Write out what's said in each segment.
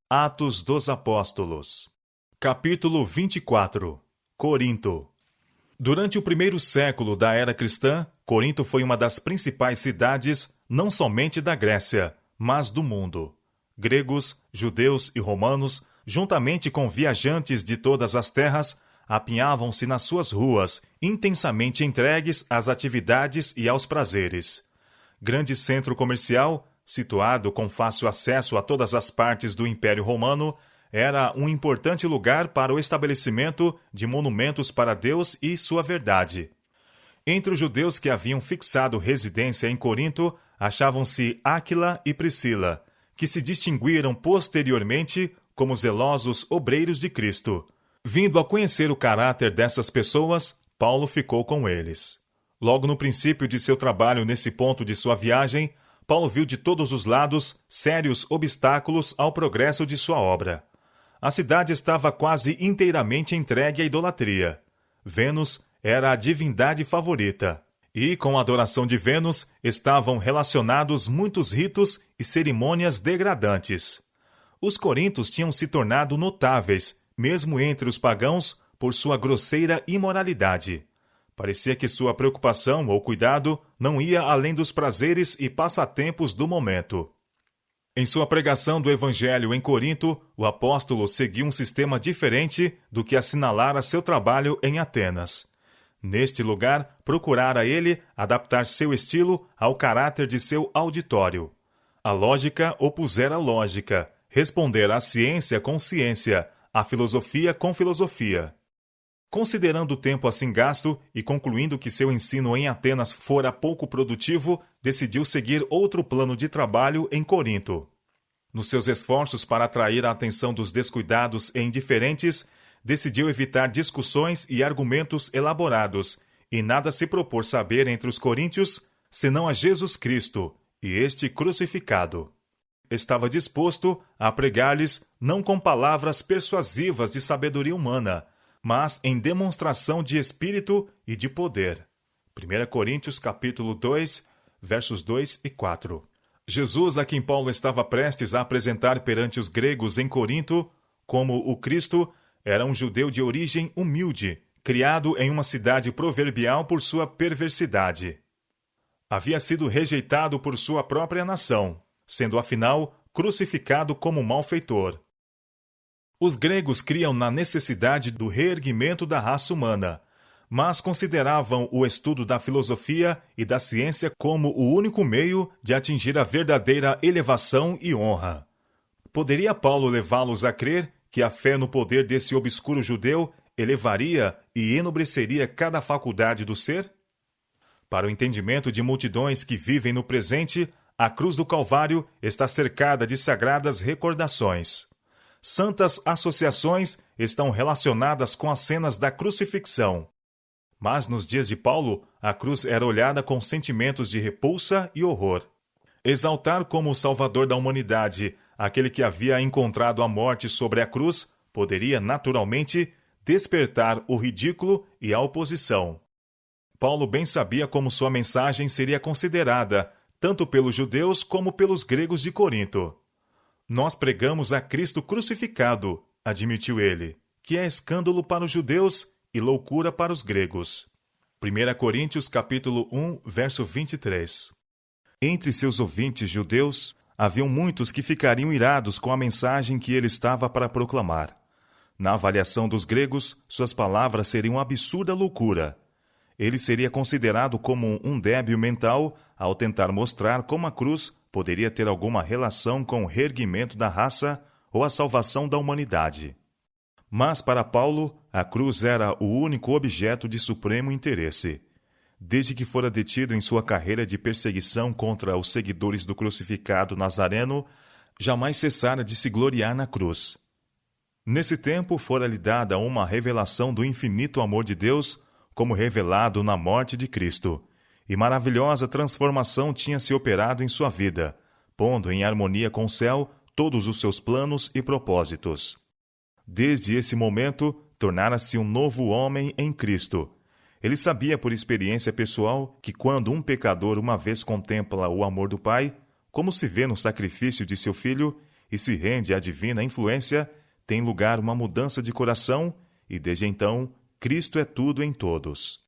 Atos dos Apóstolos. Capítulo 24. Corinto. Durante o primeiro século da era cristã, Corinto foi uma das principais cidades, não somente da Grécia, mas do mundo. Gregos, judeus e romanos, juntamente com viajantes de todas as terras, apinhavam-se nas suas ruas, intensamente entregues às atividades e aos prazeres. Grande centro comercial, situado com fácil acesso a todas as partes do Império Romano, era um importante lugar para o estabelecimento de monumentos para Deus e sua verdade. Entre os judeus que haviam fixado residência em Corinto, achavam-se Áquila e Priscila, que se distinguiram posteriormente como zelosos obreiros de Cristo. Vindo a conhecer o caráter dessas pessoas, Paulo ficou com eles. Logo no princípio de seu trabalho nesse ponto de sua viagem, Paulo viu de todos os lados sérios obstáculos ao progresso de sua obra. A cidade estava quase inteiramente entregue à idolatria. Vênus era a divindade favorita, e com a adoração de Vênus estavam relacionados muitos ritos e cerimônias degradantes. Os coríntios tinham se tornado notáveis, mesmo entre os pagãos, por sua grosseira imoralidade. Parecia que sua preocupação ou cuidado não ia além dos prazeres e passatempos do momento. Em sua pregação do Evangelho em Corinto, o apóstolo seguiu um sistema diferente do que assinalara seu trabalho em Atenas. Neste lugar, procurara ele adaptar seu estilo ao caráter de seu auditório. A lógica opusera a lógica, responder à ciência com ciência, à filosofia com filosofia. Considerando o tempo assim gasto e concluindo que seu ensino em Atenas fora pouco produtivo, decidiu seguir outro plano de trabalho em Corinto. Nos seus esforços para atrair a atenção dos descuidados e indiferentes, decidiu evitar discussões e argumentos elaborados, e nada se propor saber entre os coríntios, senão a Jesus Cristo, e este crucificado. Estava disposto a pregar-lhes não com palavras persuasivas de sabedoria humana, mas em demonstração de espírito e de poder. 1 Coríntios capítulo 2, versos 2 e 4. Jesus, a quem Paulo estava prestes a apresentar perante os gregos em Corinto, como o Cristo, era um judeu de origem humilde, criado em uma cidade proverbial por sua perversidade. Havia sido rejeitado por sua própria nação, sendo afinal crucificado como malfeitor. Os gregos criam na necessidade do reerguimento da raça humana, mas consideravam o estudo da filosofia e da ciência como o único meio de atingir a verdadeira elevação e honra. Poderia Paulo levá-los a crer que a fé no poder desse obscuro judeu elevaria e enobreceria cada faculdade do ser? Para o entendimento de multidões que vivem no presente, a cruz do Calvário está cercada de sagradas recordações. Santas associações estão relacionadas com as cenas da crucifixão. Mas nos dias de Paulo, a cruz era olhada com sentimentos de repulsa e horror. Exaltar como o Salvador da humanidade aquele que havia encontrado a morte sobre a cruz poderia, naturalmente, despertar o ridículo e a oposição. Paulo bem sabia como sua mensagem seria considerada, tanto pelos judeus como pelos gregos de Corinto. Nós pregamos a Cristo crucificado, admitiu ele, que é escândalo para os judeus e loucura para os gregos. 1 Coríntios capítulo 1, verso 23. Entre seus ouvintes judeus, haviam muitos que ficariam irados com a mensagem que ele estava para proclamar. Na avaliação dos gregos, suas palavras seriam absurda loucura. Ele seria considerado como um débil mental ao tentar mostrar como a cruz poderia ter alguma relação com o reerguimento da raça ou a salvação da humanidade. Mas para Paulo, a cruz era o único objeto de supremo interesse. Desde que fora detido em sua carreira de perseguição contra os seguidores do crucificado Nazareno, jamais cessara de se gloriar na cruz. Nesse tempo fora-lhe dada uma revelação do infinito amor de Deus, como revelado na morte de Cristo, e maravilhosa transformação tinha se operado em sua vida, pondo em harmonia com o céu todos os seus planos e propósitos. Desde esse momento, tornara-se um novo homem em Cristo. Ele sabia por experiência pessoal que quando um pecador uma vez contempla o amor do Pai, como se vê no sacrifício de seu filho, e se rende à divina influência, tem lugar uma mudança de coração e, desde então, Cristo é tudo em todos.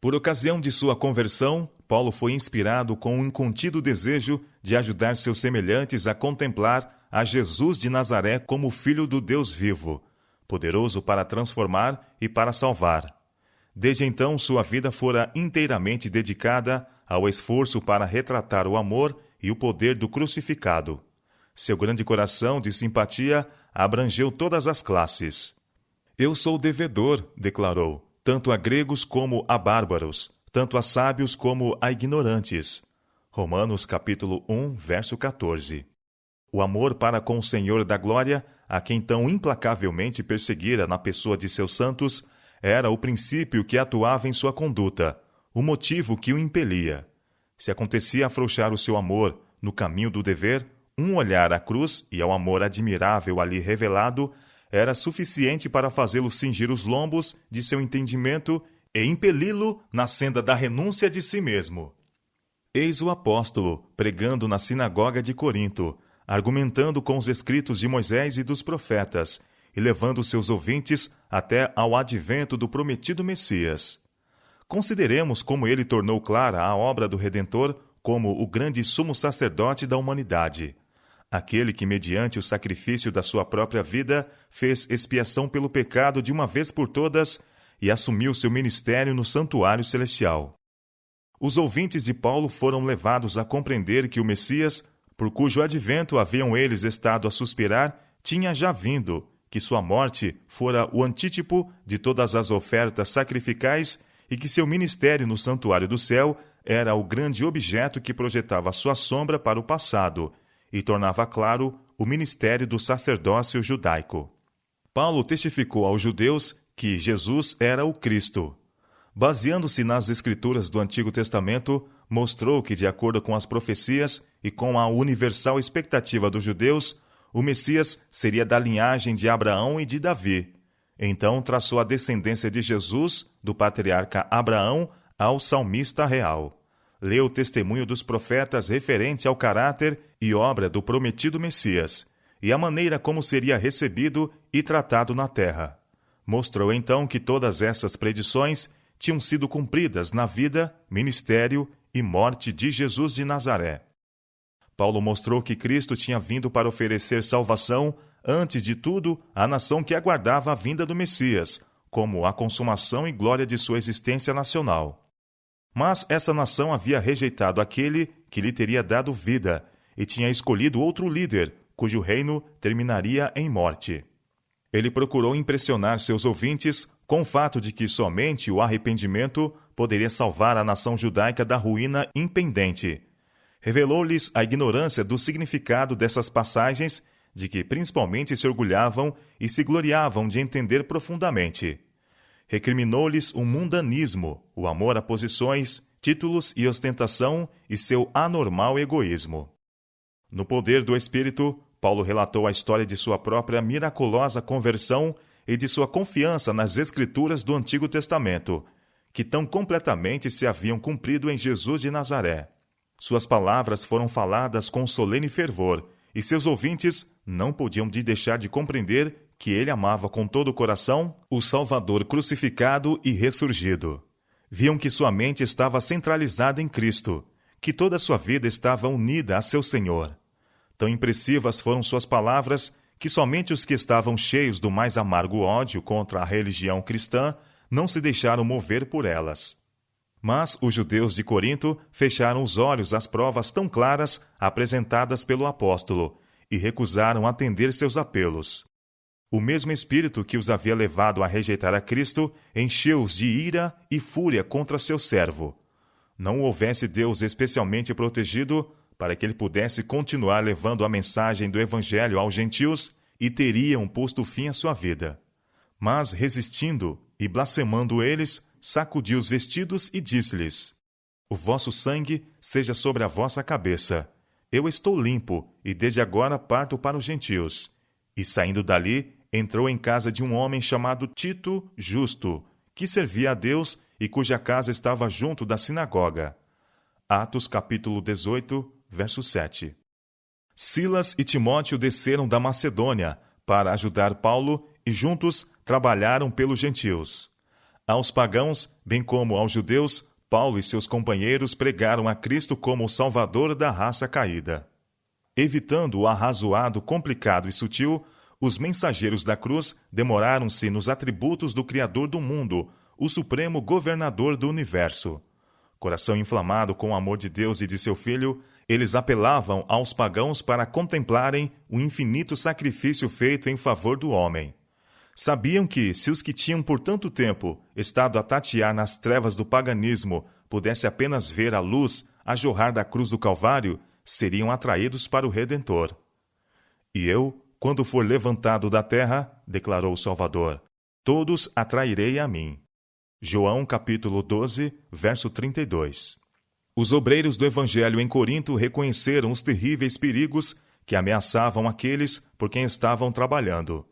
Por ocasião de sua conversão, Paulo foi inspirado com um incontido desejo de ajudar seus semelhantes a contemplar a Jesus de Nazaré como Filho do Deus vivo, poderoso para transformar e para salvar. Desde então, sua vida fora inteiramente dedicada ao esforço para retratar o amor e o poder do crucificado. Seu grande coração de simpatia abrangeu todas as classes. Eu sou devedor, declarou, tanto a gregos como a bárbaros, tanto a sábios como a ignorantes. Romanos capítulo 1, verso 14. O amor para com o Senhor da glória, a quem tão implacavelmente perseguira na pessoa de seus santos, era o princípio que atuava em sua conduta, o motivo que o impelia. Se acontecia afrouxar o seu amor no caminho do dever, um olhar à cruz e ao amor admirável ali revelado era suficiente para fazê-lo cingir os lombos de seu entendimento e impeli-lo na senda da renúncia de si mesmo. Eis o apóstolo pregando na sinagoga de Corinto, argumentando com os escritos de Moisés e dos profetas, e levando seus ouvintes até ao advento do prometido Messias. Consideremos como ele tornou clara a obra do Redentor como o grande sumo sacerdote da humanidade. Aquele que, mediante o sacrifício da sua própria vida, fez expiação pelo pecado de uma vez por todas e assumiu seu ministério no santuário celestial. Os ouvintes de Paulo foram levados a compreender que o Messias, por cujo advento haviam eles estado a suspirar, tinha já vindo, que sua morte fora o antítipo de todas as ofertas sacrificais e que seu ministério no santuário do céu era o grande objeto que projetava sua sombra para o passado e tornava claro o ministério do sacerdócio judaico. Paulo testificou aos judeus que Jesus era o Cristo. Baseando-se nas escrituras do Antigo Testamento, mostrou que, de acordo com as profecias e com a universal expectativa dos judeus, o Messias seria da linhagem de Abraão e de Davi. Então traçou a descendência de Jesus, do patriarca Abraão, ao salmista real. Leu o testemunho dos profetas referente ao caráter e obra do prometido Messias, e a maneira como seria recebido e tratado na terra. Mostrou então que todas essas predições tinham sido cumpridas na vida, ministério e morte de Jesus de Nazaré. Paulo mostrou que Cristo tinha vindo para oferecer salvação, antes de tudo, à nação que aguardava a vinda do Messias, como a consumação e glória de sua existência nacional. Mas essa nação havia rejeitado aquele que lhe teria dado vida, e tinha escolhido outro líder, cujo reino terminaria em morte. Ele procurou impressionar seus ouvintes com o fato de que somente o arrependimento poderia salvar a nação judaica da ruína impendente. Revelou-lhes a ignorância do significado dessas passagens, de que principalmente se orgulhavam e se gloriavam de entender profundamente. Recriminou-lhes o mundanismo, o amor a posições, títulos e ostentação e seu anormal egoísmo. No poder do Espírito, Paulo relatou a história de sua própria miraculosa conversão e de sua confiança nas Escrituras do Antigo Testamento, que tão completamente se haviam cumprido em Jesus de Nazaré. Suas palavras foram faladas com solene fervor, e seus ouvintes não podiam deixar de compreender que ele amava com todo o coração o Salvador crucificado e ressurgido. Viam que sua mente estava centralizada em Cristo, que toda a sua vida estava unida a seu Senhor. Tão impressivas foram suas palavras que somente os que estavam cheios do mais amargo ódio contra a religião cristã não se deixaram mover por elas. Mas os judeus de Corinto fecharam os olhos às provas tão claras apresentadas pelo apóstolo e recusaram atender seus apelos. O mesmo espírito que os havia levado a rejeitar a Cristo encheu-os de ira e fúria contra seu servo. Não o houvesse Deus especialmente protegido para que ele pudesse continuar levando a mensagem do Evangelho aos gentios e teriam posto fim à sua vida. Mas, resistindo e blasfemando eles, sacudiu os vestidos e disse-lhes: O vosso sangue seja sobre a vossa cabeça. Eu estou limpo, e desde agora parto para os gentios. E saindo dali, entrou em casa de um homem chamado Tito Justo, que servia a Deus e cuja casa estava junto da sinagoga. Atos capítulo 18, verso 7. Silas e Timóteo desceram da Macedônia para ajudar Paulo e juntos trabalharam pelos gentios. Aos pagãos, bem como aos judeus, Paulo e seus companheiros pregaram a Cristo como o Salvador da raça caída. Evitando o arrazoado, complicado e sutil, os mensageiros da cruz demoraram-se nos atributos do Criador do mundo, o supremo governador do universo. Coração inflamado com o amor de Deus e de seu Filho, eles apelavam aos pagãos para contemplarem o infinito sacrifício feito em favor do homem. Sabiam que, se os que tinham por tanto tempo estado a tatear nas trevas do paganismo pudessem apenas ver a luz a jorrar da cruz do Calvário, seriam atraídos para o Redentor. E eu, quando for levantado da terra, declarou o Salvador, todos atrairei a mim. João capítulo 12, verso 32. Os obreiros do Evangelho em Corinto reconheceram os terríveis perigos que ameaçavam aqueles por quem estavam trabalhando.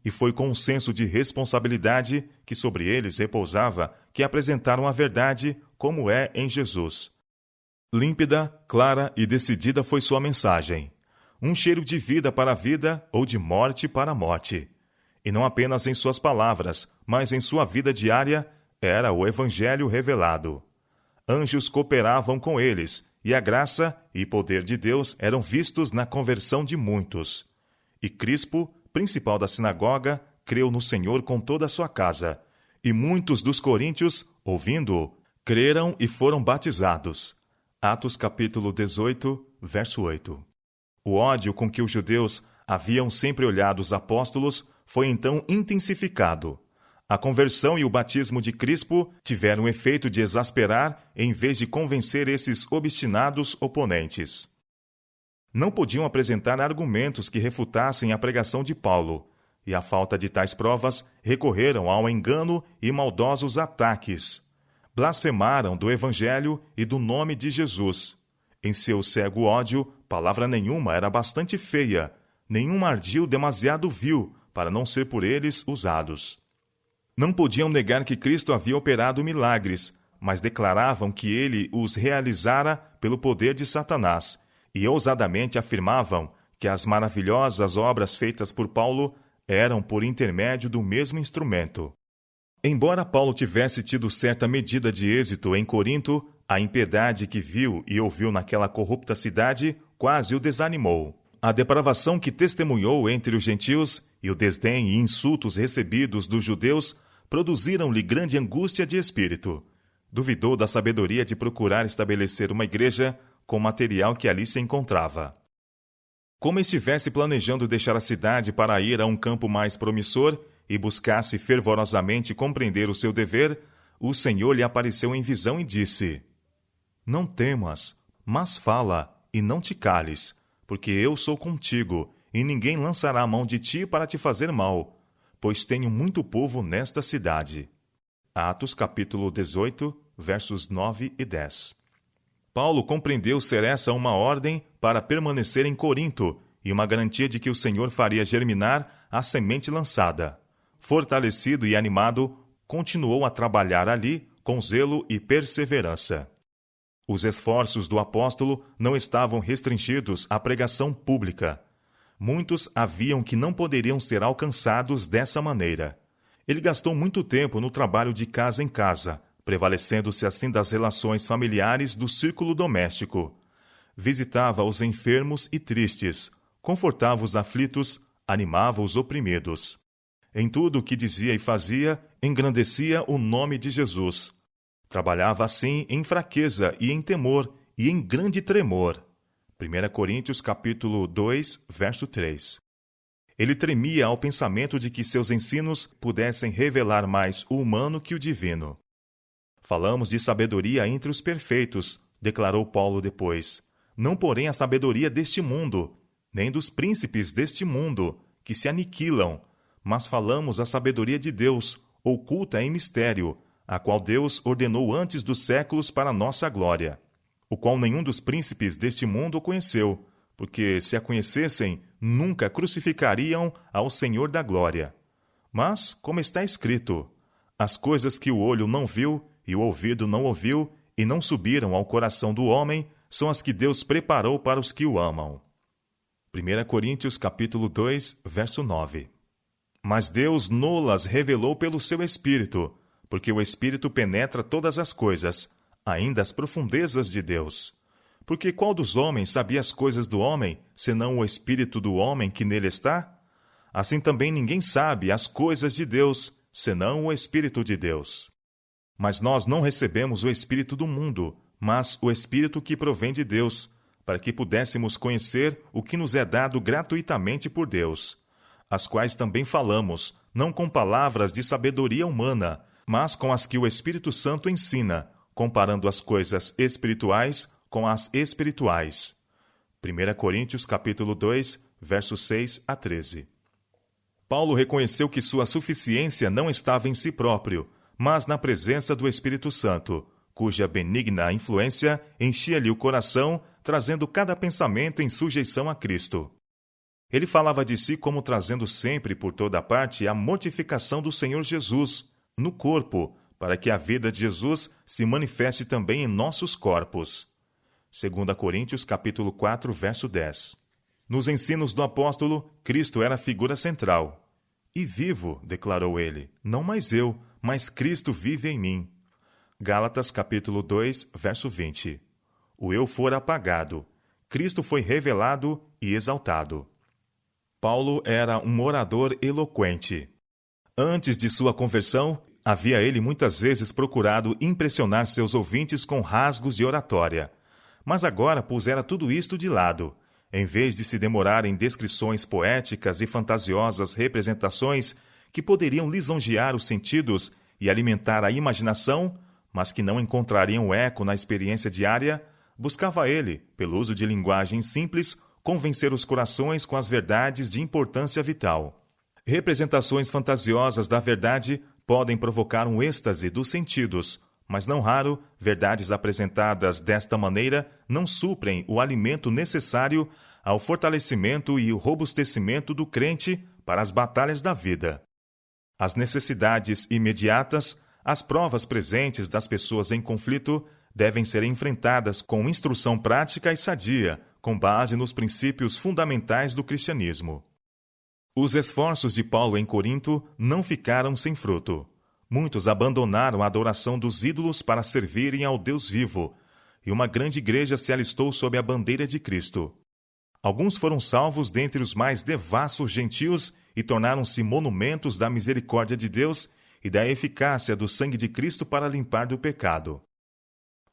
E foi com um senso de responsabilidade que sobre eles repousava que apresentaram a verdade como é em Jesus. Límpida, clara e decidida foi sua mensagem. Um cheiro de vida para a vida ou de morte para a morte. E não apenas em suas palavras, mas em sua vida diária, era o Evangelho revelado. Anjos cooperavam com eles, e a graça e poder de Deus eram vistos na conversão de muitos. E Crispo, principal da sinagoga, creu no Senhor com toda a sua casa. E muitos dos coríntios, ouvindo-o, creram e foram batizados. Atos capítulo 18, verso 8. O ódio com que os judeus haviam sempre olhado os apóstolos foi então intensificado. A conversão e o batismo de Crispo tiveram o efeito de exasperar em vez de convencer esses obstinados oponentes. Não podiam apresentar argumentos que refutassem a pregação de Paulo, e à falta de tais provas, recorreram ao engano e maldosos ataques. Blasfemaram do Evangelho e do nome de Jesus. Em seu cego ódio, palavra nenhuma era bastante feia, nenhum ardil demasiado vil para não ser por eles usados. Não podiam negar que Cristo havia operado milagres, mas declaravam que ele os realizara pelo poder de Satanás, e ousadamente afirmavam que as maravilhosas obras feitas por Paulo eram por intermédio do mesmo instrumento. Embora Paulo tivesse tido certa medida de êxito em Corinto, a impiedade que viu e ouviu naquela corrupta cidade quase o desanimou. A depravação que testemunhou entre os gentios e o desdém e insultos recebidos dos judeus produziram-lhe grande angústia de espírito. Duvidou da sabedoria de procurar estabelecer uma igreja com o material que ali se encontrava. Como estivesse planejando deixar a cidade para ir a um campo mais promissor e buscasse fervorosamente compreender o seu dever, o Senhor lhe apareceu em visão e disse: Não temas, mas fala, e não te cales, porque eu sou contigo, e ninguém lançará a mão de ti para te fazer mal, pois tenho muito povo nesta cidade. Atos capítulo 18, versos 9 e 10. Paulo compreendeu ser essa uma ordem para permanecer em Corinto e uma garantia de que o Senhor faria germinar a semente lançada. Fortalecido e animado, continuou a trabalhar ali com zelo e perseverança. Os esforços do apóstolo não estavam restringidos à pregação pública. Muitos haviam que não poderiam ser alcançados dessa maneira. Ele gastou muito tempo no trabalho de casa em casa, prevalecendo-se assim das relações familiares do círculo doméstico. Visitava os enfermos e tristes, confortava os aflitos, animava os oprimidos. Em tudo o que dizia e fazia, engrandecia o nome de Jesus. Trabalhava assim em fraqueza e em temor e em grande tremor. 1 Coríntios capítulo 2, verso 3. Ele tremia ao pensamento de que seus ensinos pudessem revelar mais o humano que o divino. Falamos de sabedoria entre os perfeitos, declarou Paulo depois. Não porém a sabedoria deste mundo, nem dos príncipes deste mundo, que se aniquilam, mas falamos a sabedoria de Deus, oculta em mistério, a qual Deus ordenou antes dos séculos para nossa glória, o qual nenhum dos príncipes deste mundo conheceu, porque, se a conhecessem, nunca crucificariam ao Senhor da glória. Mas, como está escrito, as coisas que o olho não viu e o ouvido não ouviu e não subiram ao coração do homem são as que Deus preparou para os que o amam. 1 Coríntios capítulo 2, verso 9. Mas Deus nolas revelou pelo seu Espírito, porque o Espírito penetra todas as coisas, ainda as profundezas de Deus. Porque qual dos homens sabia as coisas do homem, senão o Espírito do homem que nele está? Assim também ninguém sabe as coisas de Deus, senão o Espírito de Deus. Mas nós não recebemos o Espírito do mundo, mas o Espírito que provém de Deus, para que pudéssemos conhecer o que nos é dado gratuitamente por Deus, as quais também falamos, não com palavras de sabedoria humana, mas com as que o Espírito Santo ensina, comparando as coisas espirituais com as espirituais. 1 Coríntios capítulo 2, versos 6 a 13. Paulo reconheceu que sua suficiência não estava em si próprio, mas na presença do Espírito Santo, cuja benigna influência enchia-lhe o coração, trazendo cada pensamento em sujeição a Cristo. Ele falava de si como trazendo sempre por toda parte a mortificação do Senhor Jesus, no corpo, para que a vida de Jesus se manifeste também em nossos corpos. 2 Coríntios capítulo 4, verso 10. Nos ensinos do apóstolo, Cristo era a figura central. E vivo, declarou ele, não mais eu, mas Cristo vive em mim. Gálatas capítulo 2, verso 20. O eu fora apagado, Cristo foi revelado e exaltado. Paulo era um orador eloquente. Antes de sua conversão, havia ele muitas vezes procurado impressionar seus ouvintes com rasgos de oratória. Mas agora pusera tudo isto de lado. Em vez de se demorar em descrições poéticas e fantasiosas representações que poderiam lisonjear os sentidos e alimentar a imaginação, mas que não encontrariam eco na experiência diária, buscava ele, pelo uso de linguagem simples, convencer os corações com as verdades de importância vital. Representações fantasiosas da verdade podem provocar um êxtase dos sentidos, mas não raro, verdades apresentadas desta maneira não suprem o alimento necessário ao fortalecimento e o robustecimento do crente para as batalhas da vida. As necessidades imediatas, as provas presentes das pessoas em conflito, devem ser enfrentadas com instrução prática e sadia, com base nos princípios fundamentais do cristianismo. Os esforços de Paulo em Corinto não ficaram sem fruto. Muitos abandonaram a adoração dos ídolos para servirem ao Deus vivo, e uma grande igreja se alistou sob a bandeira de Cristo. Alguns foram salvos dentre os mais devassos gentios e tornaram-se monumentos da misericórdia de Deus e da eficácia do sangue de Cristo para limpar do pecado.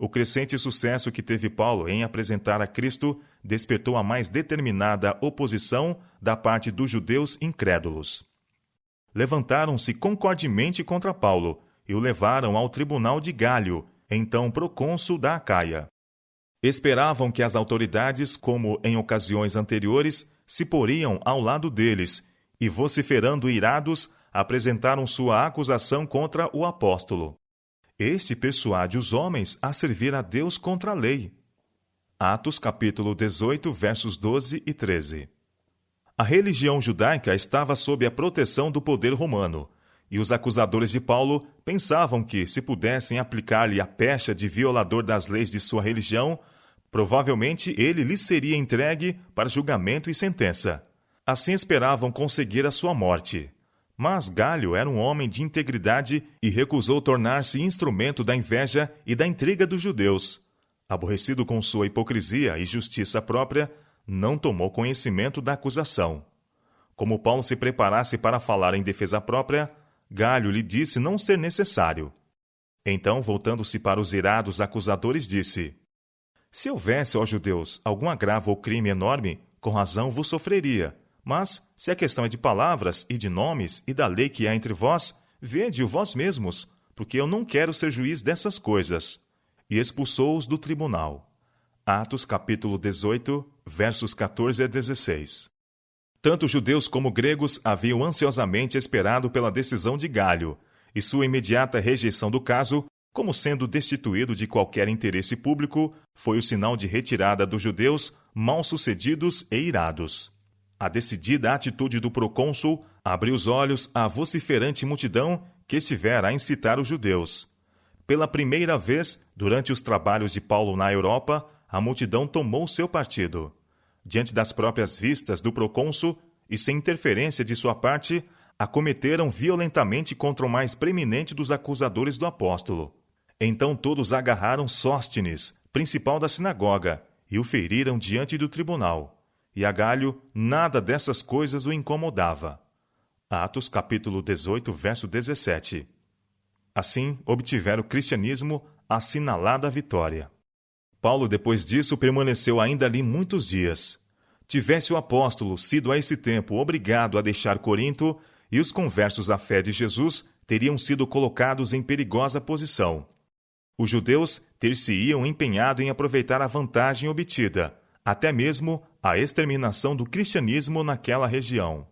O crescente sucesso que teve Paulo em apresentar a Cristo despertou a mais determinada oposição da parte dos judeus incrédulos. Levantaram-se concordemente contra Paulo e o levaram ao tribunal de Gálio, então procônsul da Acaia. Esperavam que as autoridades, como em ocasiões anteriores, se poriam ao lado deles e, vociferando irados, apresentaram sua acusação contra o apóstolo. Este persuade os homens a servir a Deus contra a lei. Atos capítulo 18, versos 12 e 13. A religião judaica estava sob a proteção do poder romano, e os acusadores de Paulo pensavam que, se pudessem aplicar-lhe a pecha de violador das leis de sua religião, provavelmente ele lhes seria entregue para julgamento e sentença. Assim esperavam conseguir a sua morte. Mas Gálio era um homem de integridade e recusou tornar-se instrumento da inveja e da intriga dos judeus. Aborrecido com sua hipocrisia e justiça própria, não tomou conhecimento da acusação. Como Paulo se preparasse para falar em defesa própria, Gálio lhe disse não ser necessário. Então, voltando-se para os irados acusadores, disse: Se houvesse, ó judeus, algum agravo ou crime enorme, com razão vos sofreria. Mas, se a questão é de palavras e de nomes e da lei que há entre vós, vede-o vós mesmos, porque eu não quero ser juiz dessas coisas. E expulsou-os do tribunal. Atos capítulo 18, versos 14 a 16. Tanto judeus como gregos haviam ansiosamente esperado pela decisão de Gálio, e sua imediata rejeição do caso, como sendo destituído de qualquer interesse público, foi o sinal de retirada dos judeus mal-sucedidos e irados. A decidida atitude do procônsul abriu os olhos à vociferante multidão que estivera a incitar os judeus. Pela primeira vez, durante os trabalhos de Paulo na Europa, a multidão tomou seu partido. diante das próprias vistas do procônsul e sem interferência de sua parte, acometeram violentamente contra o mais preeminente dos acusadores do apóstolo. Então todos agarraram Sóstenes, principal da sinagoga, e o feriram diante do tribunal. E a Galho nada dessas coisas o incomodava. Atos capítulo 18, verso 17. Assim, obtiveram o cristianismo assinalada vitória. Paulo, depois disso, permaneceu ainda ali muitos dias. Tivesse o apóstolo sido a esse tempo obrigado a deixar Corinto, e os conversos à fé de Jesus teriam sido colocados em perigosa posição. Os judeus ter-se-iam empenhado em aproveitar a vantagem obtida, até mesmo a exterminação do cristianismo naquela região.